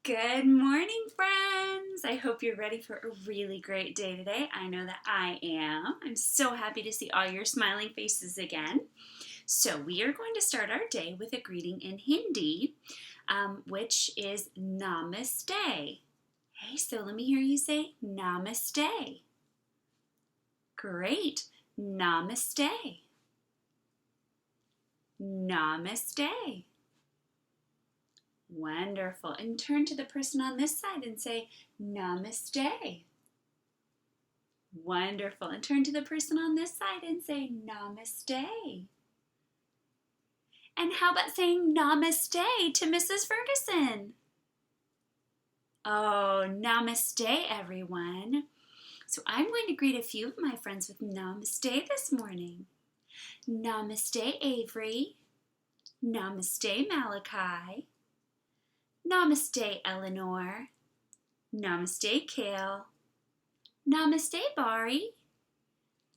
Good morning, friends. I hope you're ready for a really great day today. I know that I am. I'm so happy to see all your smiling faces again. So we are going to start our day with a greeting in Hindi, which is Namaste. Hey, so let me hear you say Namaste. Great. Namaste. Namaste. Wonderful. And turn to the person on this side and say, Namaste. Wonderful. And turn to the person on this side and say, Namaste. And how about saying Namaste to Mrs. Ferguson? Oh, Namaste, everyone. So I'm going to greet a few of my friends with Namaste this morning. Namaste, Avery. Namaste, Malachi. Namaste, Eleanor. Namaste, Kale. Namaste, Bari.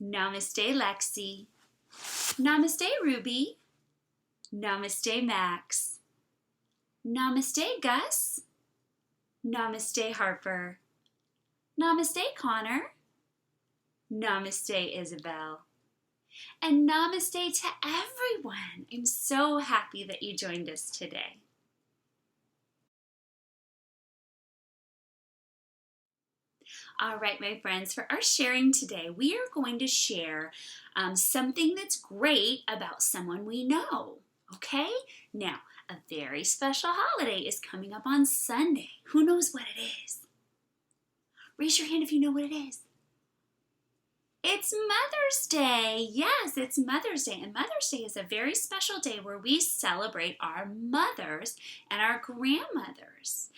Namaste, Lexi. Namaste, Ruby. Namaste, Max. Namaste, Gus. Namaste, Harper. Namaste, Connor. Namaste, Isabel. And namaste to everyone. I'm so happy that you joined us today. All right, my friends, for our sharing today, we are going to share something that's great about someone we know, okay? Now, a very special holiday is coming up on Sunday. Who knows what it is? Raise your hand if you know what it is. It's Mother's Day. Yes, it's Mother's Day. And Mother's Day is a very special day where we celebrate our mothers and our grandmothers.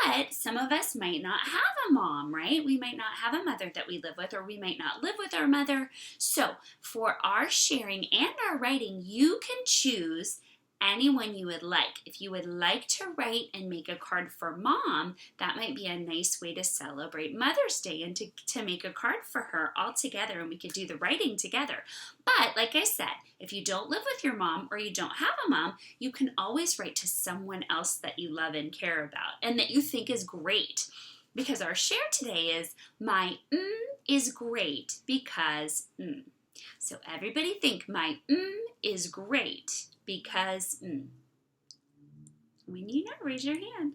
But some of us might not have a mom, right? We might not have a mother that we live with, or we might not live with our mother. So for our sharing and our writing, you can choose anyone you would like. If you would like to write and make a card for mom, that might be a nice way to celebrate Mother's Day and to make a card for her all together, and we could do the writing together. But like I said, if you don't live with your mom or you don't have a mom, you can always write to someone else that you love and care about and that you think is great. Because our share today is my is great because So everybody think my is great because when you know, raise your hand.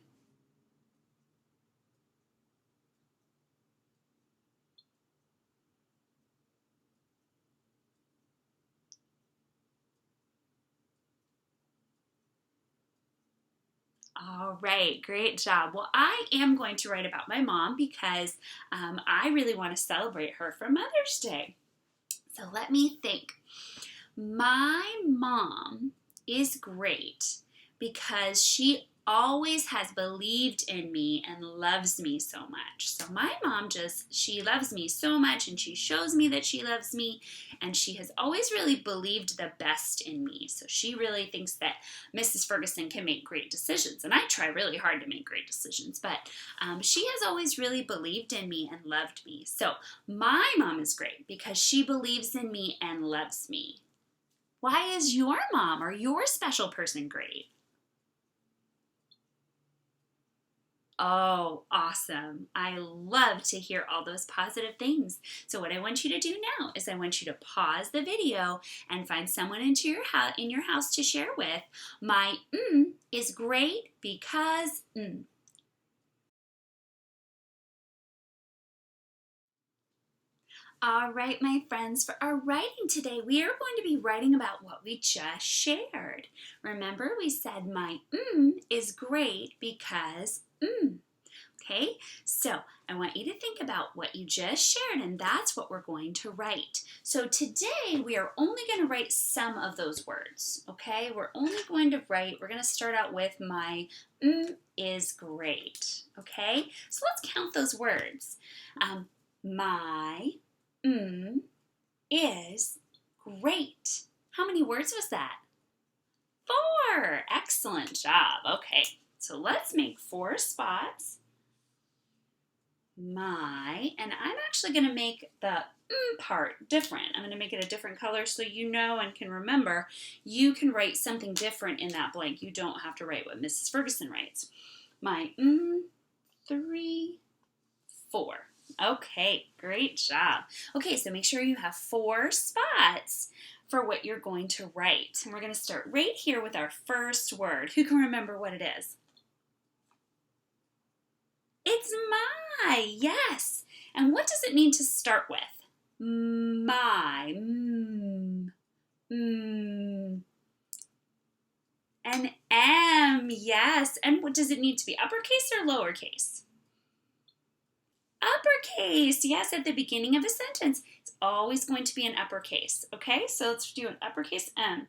All right, great job. Well, I am going to write about my mom because I really want to celebrate her for Mother's Day. So let me think. My mom is great because she always has believed in me and loves me so much. So my mom she loves me so much, and she shows me that she loves me, and she has always really believed the best in me. So she really thinks that Mrs. Ferguson can make great decisions, and I try really hard to make great decisions, but she has always really believed in me and loved me. So my mom is great because she believes in me and loves me. Why is your mom or your special person great? Oh, awesome. I love to hear all those positive things. So what I want you to do now is I want you to pause the video and find someone in your house to share with. My is great because All right, my friends, for our writing today, we are going to be writing about what we just shared. Remember, we said my is great because Okay, so I want you to think about what you just shared, and that's what we're going to write. So today, we are only going to write some of those words, okay? We're going to start out with my is great, okay? So let's count those words. My is great. How many words was that? 4. Excellent job. Okay, so let's make 4 spots. And I'm actually going to make the part different. I'm going to make it a different color so you know and can remember you can write something different in that blank. You don't have to write what Mrs. Ferguson writes. My 3, 4. Okay, great job. Okay, so make sure you have 4 spots for what you're going to write. And we're going to start right here with our first word. Who can remember what it is? It's my, yes. And what does it mean to start with? My, An M, yes. And what does it need to be, uppercase or lowercase? Uppercase, yes, at the beginning of a sentence. It's always going to be an uppercase, okay? So let's do an uppercase M.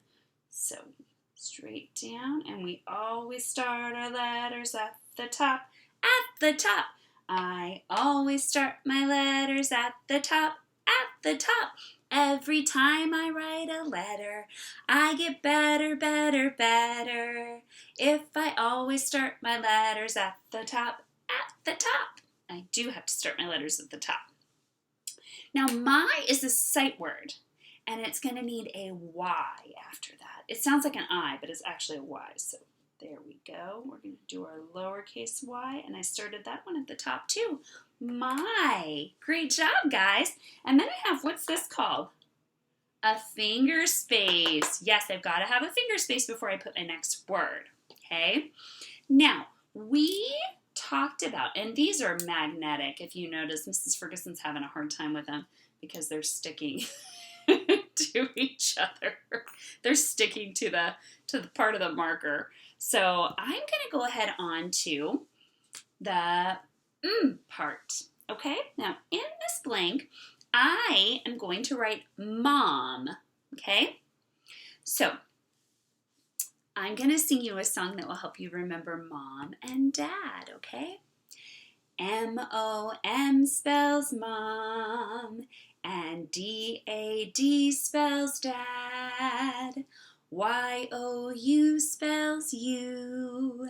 So straight down, and we always start our letters at the top. At the top. I always start my letters at the top. At the top. Every time I write a letter, I get better, better, better. If I always start my letters at the top. At the top. I do have to start my letters at the top. Now, my is a sight word, and it's going to need a Y after that. It sounds like an I, but it's actually a Y. So there we go. We're going to do our lowercase y, and I started that one at the top too. My. Great job, guys. And then I have, what's this called? A finger space. Yes, I've got to have a finger space before I put my next word. Okay? Now, we talked about, and these are magnetic. If you notice, Mrs. Ferguson's having a hard time with them because they're sticking to each other. They're sticking to the part of the marker. So I'm going to go ahead on to the part. Okay, now in this blank, I am going to write mom. Okay, so I'm going to sing you a song that will help you remember mom and dad, okay? M-O-M spells mom, and D-A-D spells dad. Y-O-U spells you,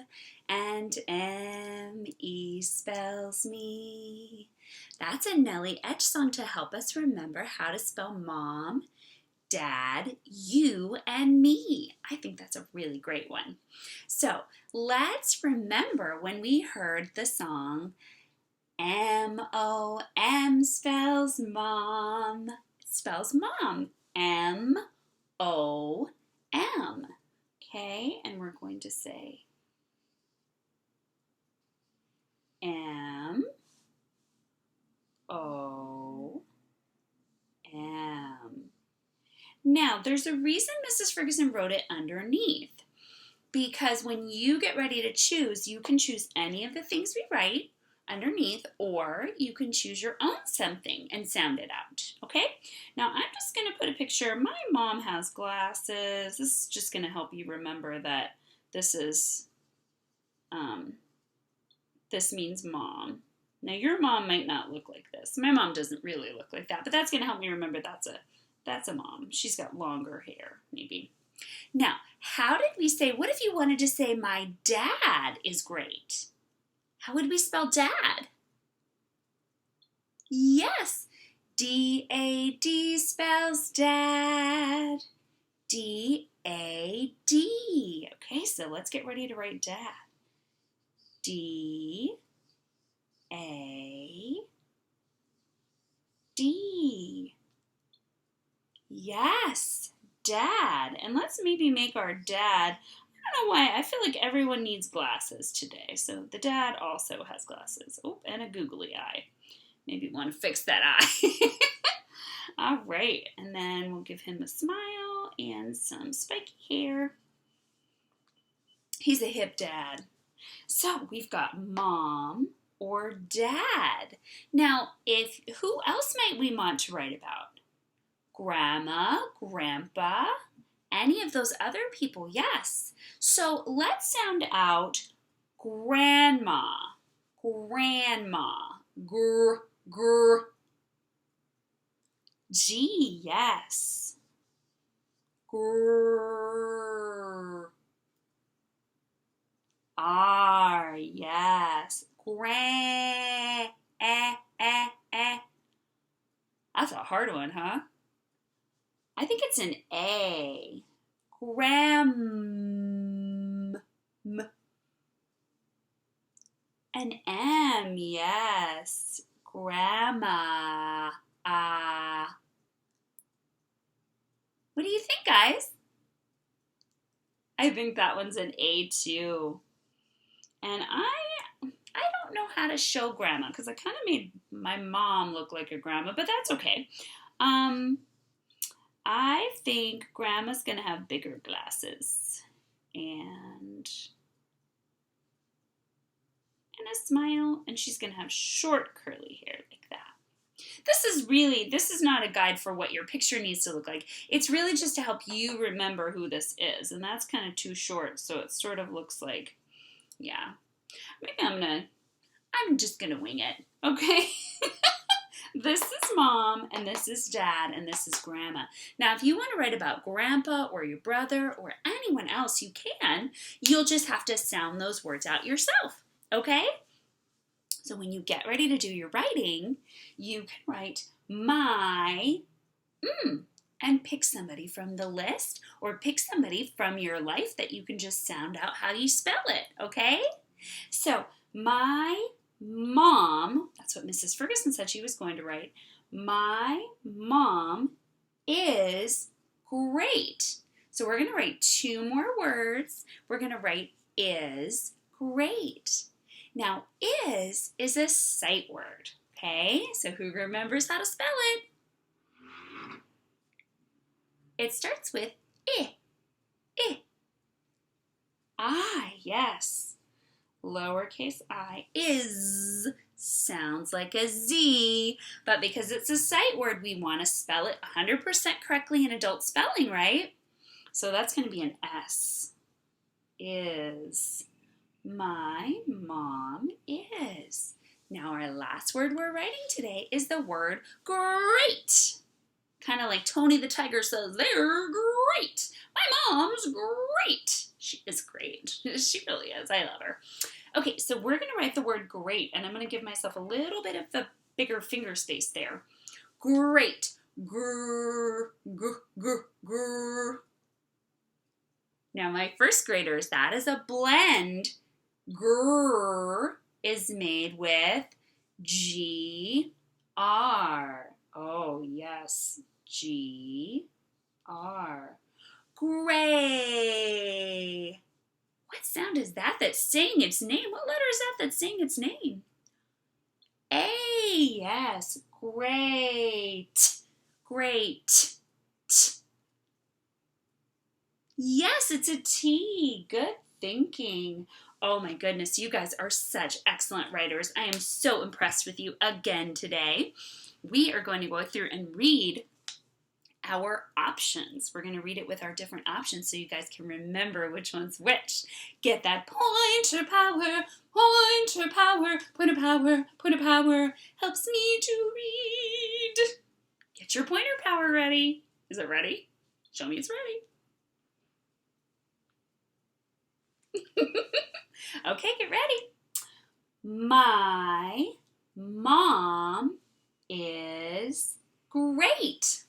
and M-E spells me. That's a Nellie Edge song to help us remember how to spell mom, dad, you, and me. I think that's a really great one. So let's remember when we heard the song M-O-M spells mom. It spells mom. M-O-M. Okay, and we're going to say M-O-M. Now, there's a reason Mrs. Ferguson wrote it underneath, because when you get ready to choose, you can choose any of the things we write underneath, or you can choose your own something and sound it out, okay? Now, I'm just going to put a picture. My mom has glasses. This is just going to help you remember that this is, this means mom. Now, your mom might not look like this. My mom doesn't really look like that, but that's going to help me remember that's a mom. She's got longer hair, maybe. Now, how did we say, what if you wanted to say my dad is great? How would we spell dad? Yes, D-A-D spells dad. D-A-D. Okay, so let's get ready to write dad. D-A-D. Yes, dad. And let's maybe make our dad, I don't know why, I feel like everyone needs glasses today. So the dad also has glasses. Oh, and a googly eye. Maybe want to fix that eye. All right, and then we'll give him a smile and some spiky hair. He's a hip dad. So we've got mom or dad. Now, who else might we want to write about? Grandma, grandpa, any of those other people, yes. So let's sound out grandma, grandma, gr, gr. G, yes. Grr. R, yes. Gra, eh, eh, eh. That's a hard one, huh? I think it's an A. Gram. An M, yes. Grandma. What do you think, guys? I think that one's an A too. And I don't know how to show grandma because I kind of made my mom look like a grandma, but that's okay. I think grandma's going to have bigger glasses and a smile, and she's going to have short curly hair like that. This is not a guide for what your picture needs to look like. It's really just to help you remember who this is, and that's kind of too short, so it sort of looks like, yeah. Maybe I'm just going to wing it, okay? This is mom, and this is dad, and this is grandma. Now, if you want to write about grandpa or your brother or anyone else, you can. You'll just have to sound those words out yourself, okay? So when you get ready to do your writing, you can write my, and pick somebody from the list or pick somebody from your life that you can just sound out how you spell it, okay? So, my mom, that's what Mrs. Ferguson said she was going to write. My mom is great. So we're going to write two more words. We're going to write is great. Now, is a sight word, okay? So who remembers how to spell it? It starts with I. I, yes. Lowercase I. Is sounds like a Z, but because it's a sight word, we want to spell it 100% correctly in adult spelling, right? So that's going to be an S. Is. My mom is. Now our last word we're writing today is the word great. Kind of like Tony the Tiger says, they're great. My mom's great. She is great. She really is. I love her. Okay, so we're going to write the word great, and I'm going to give myself a little bit of the bigger finger space there. Great. Grr, grr, grr, grr. Now my first graders, that is a blend. Grr is made with G-R. Oh, yes. G-R. Gray. What sound is that that's saying its name? What letter is that that's saying its name? A. Yes. Great. Great. T. Yes, it's a T. Good thinking. Oh my goodness, you guys are such excellent writers. I am so impressed with you again today. We are going to go through and read our options. We're going to read it with our different options so you guys can remember which one's which. Get that pointer power, pointer power, pointer power, pointer power. Helps me to read. Get your pointer power ready. Is it ready? Show me it's ready. Okay, get ready. My mom is great.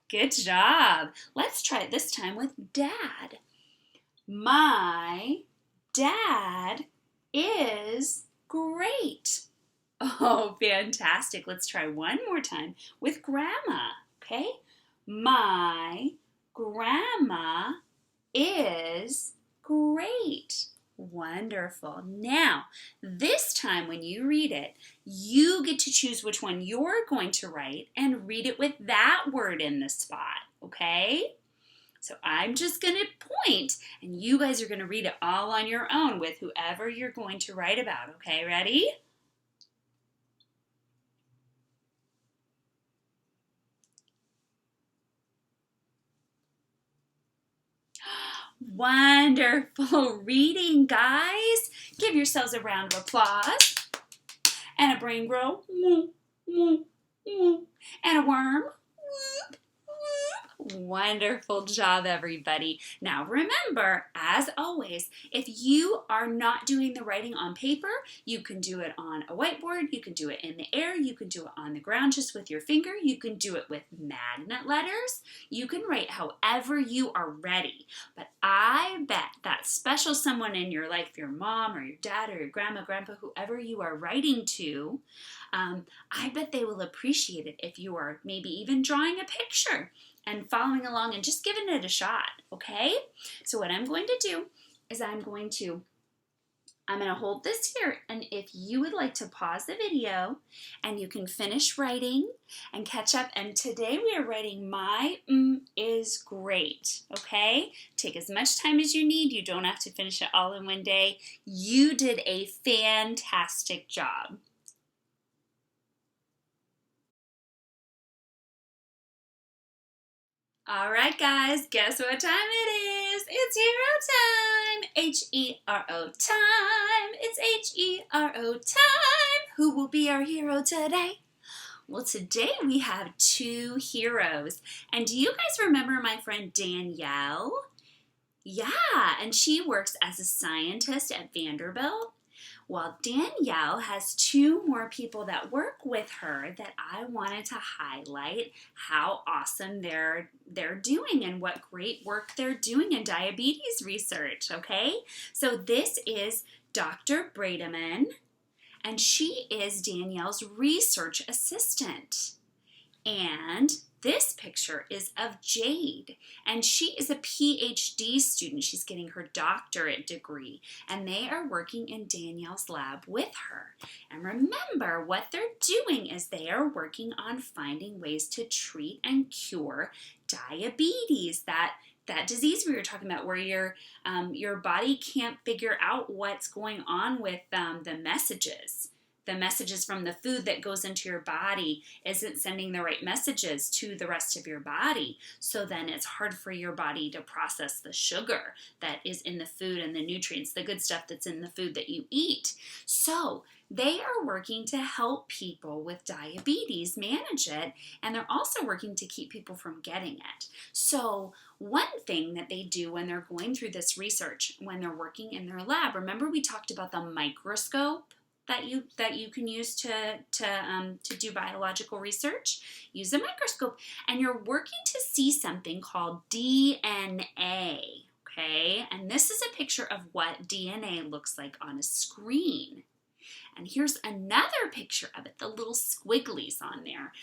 Good job. Let's try it this time with dad. My dad is great. Oh, fantastic. Let's try one more time with grandma, okay? My grandma is great. Wonderful. Now, this time when you read it, you get to choose which one you're going to write and read it with that word in the spot, okay? So I'm just going to point, and you guys are going to read it all on your own with whoever you're going to write about, okay? Ready? Wonderful reading, guys. Give yourselves a round of applause. And a brain grow. And a worm. Wonderful job, everybody. Now remember, as always, if you are not doing the writing on paper, you can do it on a whiteboard, you can do it in the air, you can do it on the ground just with your finger, you can do it with magnet letters, you can write however you are ready. But I bet that special someone in your life, your mom or your dad or your grandma, grandpa, whoever you are writing to, I bet they will appreciate it if you are maybe even drawing a picture and following along and just giving it a shot, okay? So what I'm going to do is I'm going to hold this here, and if you would like to pause the video and you can finish writing and catch up, and today we are writing my is great, okay? Take as much time as you need. You don't have to finish it all in one day. You did a fantastic job. All right, guys, guess what time it is? It's hero time. H-E-R-O time. It's H-E-R-O time. Who will be our hero today? Well, today we have two heroes. And do you guys remember my friend Danielle? Yeah, and she works as a scientist at Vanderbilt. Well, Danielle has two more people that work with her that I wanted to highlight how awesome they're doing and what great work they're doing in diabetes research, okay? So this is Dr. Brademan, and she is Danielle's research assistant. And this picture is of Jade, and she is a PhD student. She's getting her doctorate degree, and they are working in Danielle's lab with her. And remember, what they're doing is they are working on finding ways to treat and cure diabetes, that disease we were talking about where your body can't figure out what's going on with the messages. The messages from the food that goes into your body isn't sending the right messages to the rest of your body. So then it's hard for your body to process the sugar that is in the food and the nutrients, the good stuff that's in the food that you eat. So they are working to help people with diabetes manage it, and they're also working to keep people from getting it. So one thing that they do when they're going through this research, when they're working in their lab, remember we talked about the microscope that you can use to do biological research? Use a microscope, and you're working to see something called DNA, okay? And this is a picture of what DNA looks like on a screen. And here's another picture of it, the little squigglies on there.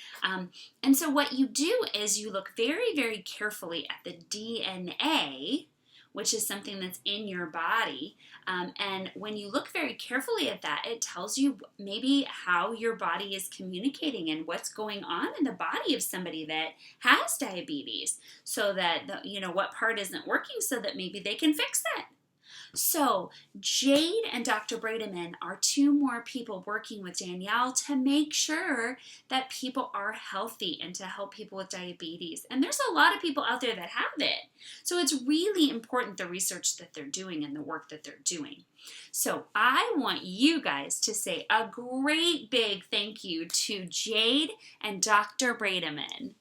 And so what you do is you look very, very carefully at the DNA, which is something that's in your body. And when you look very carefully at that, it tells you maybe how your body is communicating and what's going on in the body of somebody that has diabetes, so that, what part isn't working so that maybe they can fix it. So Jade and Dr. Brademan are two more people working with Danielle to make sure that people are healthy and to help people with diabetes. And there's a lot of people out there that have it. So it's really important, the research that they're doing and the work that they're doing. So I want you guys to say a great big thank you to Jade and Dr. Brademan.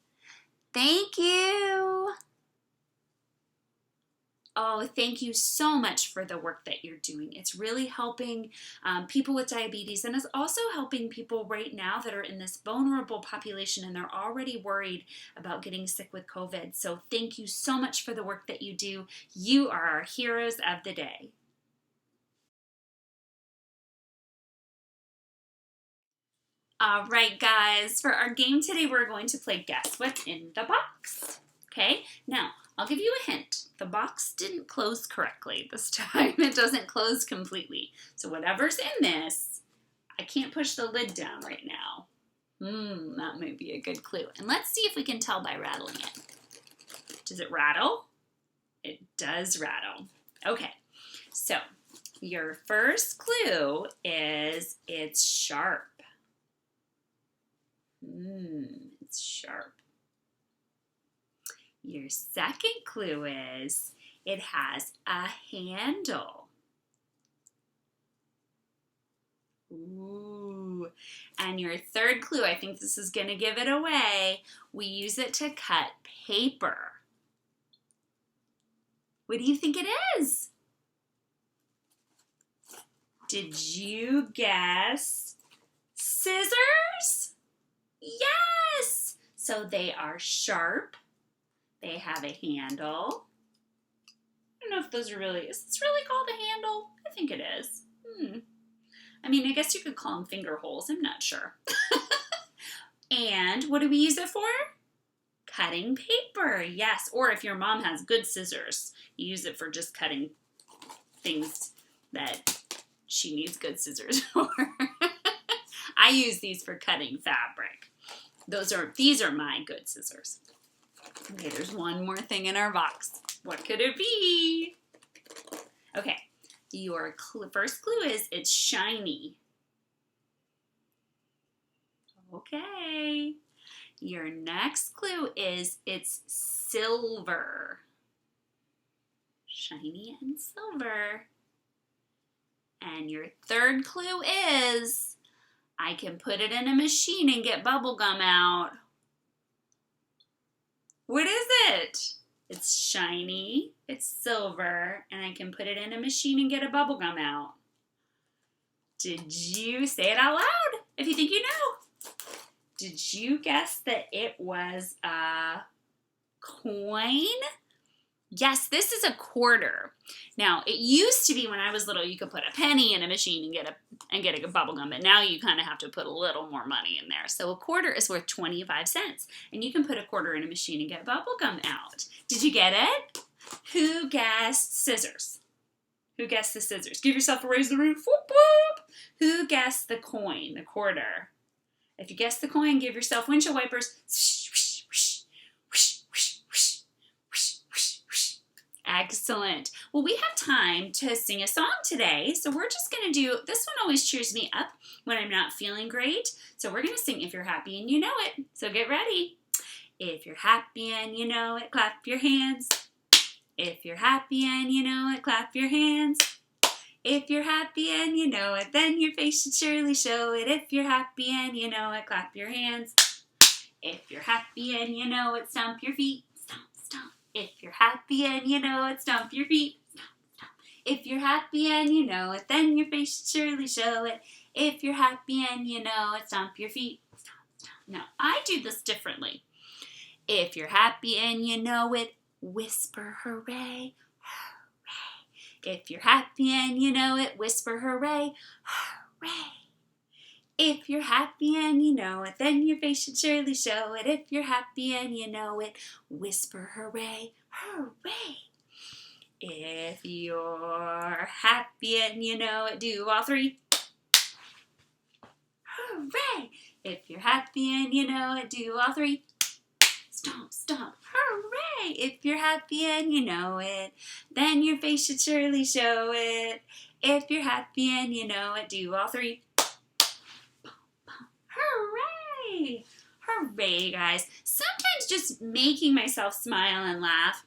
Thank you. Oh, thank you so much for the work that you're doing. It's really helping people with diabetes, and it's also helping people right now that are in this vulnerable population and they're already worried about getting sick with COVID. So thank you so much for the work that you do. You are our heroes of the day. All right, guys, for our game today, we're going to play Guess What's in the Box. Okay, now I'll give you a hint. The box didn't close correctly this time. It doesn't close completely. So whatever's in this, I can't push the lid down right now. That might be a good clue. And let's see if we can tell by rattling it. Does it rattle? It does rattle. Okay, so your first clue is it's sharp. It's sharp. Your second clue is it has a handle. Ooh. Ooh. And your third clue, I think this is going to give it away. We use it to cut paper. What do you think it is? Did you guess scissors? Yes! So they are sharp. They have a handle. I don't know if those are really, is this really called a handle? I think it is. I mean, I guess you could call them finger holes. I'm not sure. And what do we use it for? Cutting paper. Yes. Or if your mom has good scissors, you use it for just cutting things that she needs good scissors for. I use these for cutting fabric. These are my good scissors. Okay, there's one more thing in our box. What could it be? Okay, your first clue is it's shiny. Okay. Your next clue is it's silver. Shiny and silver. And your third clue is I can put it in a machine and get bubble gum out. What is it? It's shiny, it's silver, and I can put it in a machine and get a bubble gum out. Did you say it out loud if you think you know? Did you guess that it was a coin? Yes, this is a quarter. Now, it used to be when I was little, you could put a penny in a machine and get a bubble gum, but now you kind of have to put a little more money in there. So a quarter is worth 25 cents, and you can put a quarter in a machine and get bubble gum out. Did you get it? Who guessed scissors? Who guessed the scissors? Give yourself a raise the roof. Whoop, whoop. Who guessed the coin, the quarter? If you guessed the coin, give yourself windshield wipers. Excellent. Well, we have time to sing a song today, so we're just going to do, this one always cheers me up when I'm not feeling great, so we're going to sing If You're Happy and You Know It. So get ready. If you're happy and you know it, clap your hands. If you're happy and you know it, clap your hands. If you're happy and you know it, then your face should surely show it. If you're happy and you know it, clap your hands. If you're happy and you know it, stomp your feet. Stomp, stomp. If you're happy and you know it, stomp your feet. Stomp, stomp. If you're happy and you know it, then your face should surely show it. If you're happy and you know it, stomp your feet. Stomp, stomp. Now, I do this differently. If you're happy and you know it, whisper hooray, hooray. If you're happy and you know it, whisper hooray, hooray. If you're happy and you know it, then your face should surely show it. If you're happy and you know it, whisper hooray, hooray. If you're happy and you know it, do all three. Hooray! If you're happy and you know it, do all three. Stomp, stomp, hooray! If you're happy and you know it, then your face should surely show it. If you're happy and you know it, do all three. Hooray! Hooray, guys. Sometimes just making myself smile and laugh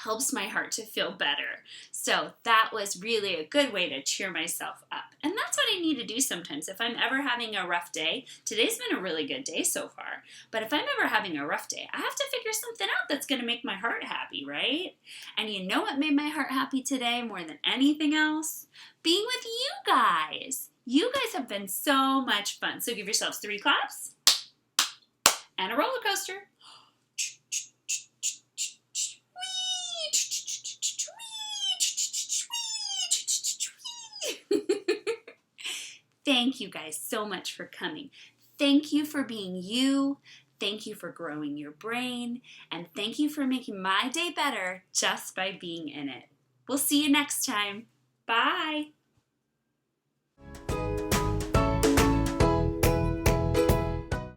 helps my heart to feel better. So that was really a good way to cheer myself up. And that's what I need to do sometimes. If I'm ever having a rough day, today's been a really good day so far, but if I'm ever having a rough day, I have to figure something out that's going to make my heart happy, right? And you know what made my heart happy today more than anything else? Being with you guys. You guys have been so much fun. So give yourselves 3 claps and a roller coaster. Thank you guys so much for coming. Thank you for being you. Thank you for growing your brain. And thank you for making my day better just by being in it. We'll see you next time. Bye.